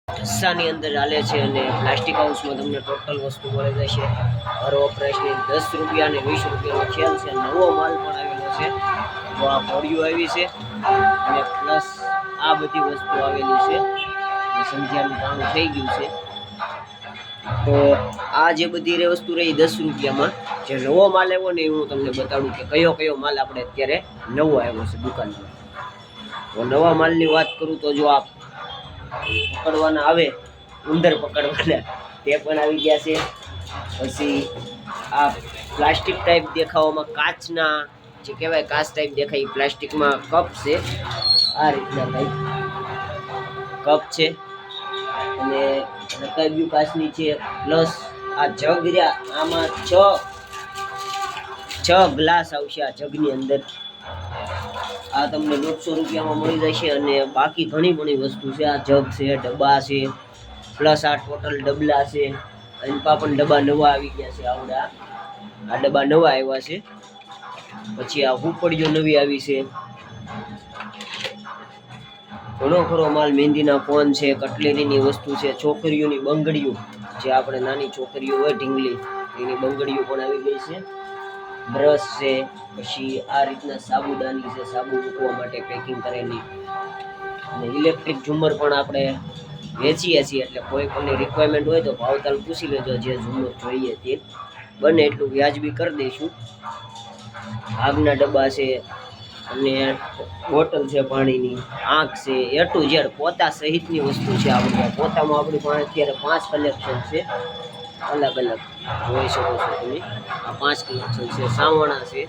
ઢસ્સાની અંદર ચાલે છે અને પ્લાસ્ટિક હાઉસમાં તમને ટોટલ વસ્તુ મળી જશે. ઘર વપરાશની 10 રૂપિયા અને 20 રૂપિયાનો ખેલ છે. નવો માલ પણ આવેલો છે. તો આ ઘોડીઓ આવી છે અને પ્લસ આ બધી વસ્તુ આવેલી છે. સંધ્યાનું ટાણું થઈ ગયું છે. તો આ જે બધી વસ્તુ રહી 10 રૂપિયામાં, જે નવો માલ આવ્યો ને હું તમને બતાડું કે કયો કયો માલ આપણે અત્યારે નવો આવ્યો છે દુકાનમાં. તો નવા માલની વાત કરું તો જો આ પકડવાના આવે, ઉંદર પકડવાના તે પણ આવી ગયા છે. પછી આ પ્લાસ્ટિક ટાઈપ દેખાવામાં કાચના જે કહેવાય કાચ ટાઈપ દેખાય પ્લાસ્ટિકમાં કપ છે. આ રીતના ભાઈ કપ છે અને રકાબ્યું કાચની છે. પ્લસ આ જગ રહ્યા, આમાં છ ગ્લાસ આવશે આ જગની અંદર. આ તમને 150 રૂપિયામાં મળી જશે અને બાકી ઘણી ઘણી વસ્તુ છે. આ જગ છે, ડબ્બા છે, પ્લસ આ ટોટલ ડબલા છે. એનપા પણ ડબ્બા નવા આવી ગયા છે. આવડા આ ડબ્બા નવા આવ્યા છે. પછી આ હુપડીઓ નવી આવી છે. ઘણો ખરો માલ, મહેંદીના કોન છે, કટલેરીની વસ્તુ છે, છોકરીઓની બંગડીઓ જે આપણે નાની છોકરીઓ હોય ઢીંગલી એની બંગડીઓ પણ આવી ગઈ છે. બ્રશ છે, પછી આ રીતના સાબુદાની છે, સાબુ મૂકવા માટે પેકિંગ કરેલી. અને ઇલેક્ટ્રિક ઝુમર પણ આપણે વેચીએ છીએ, એટલે કોઈ પણ રિક્વાયરમેન્ટ હોય તો ભાવતાલ પૂછી લેજો. જે ઝુમર જોઈએ તે બને એટલું વ્યાજબી કરી દઈશું. આગના ડબ્બા છે અને બોટલ છે પાણીની, આંખ છે, એ ટુ ઝેડ પોતા સહિતની વસ્તુ છે. આપણે પોતામાં આપણી પાસે અત્યારે 5 કલેક્શન છે. અલગ અલગ જોઈ શકો છો તમે. આ 5 કલેક્શન છે. સાવણા છે,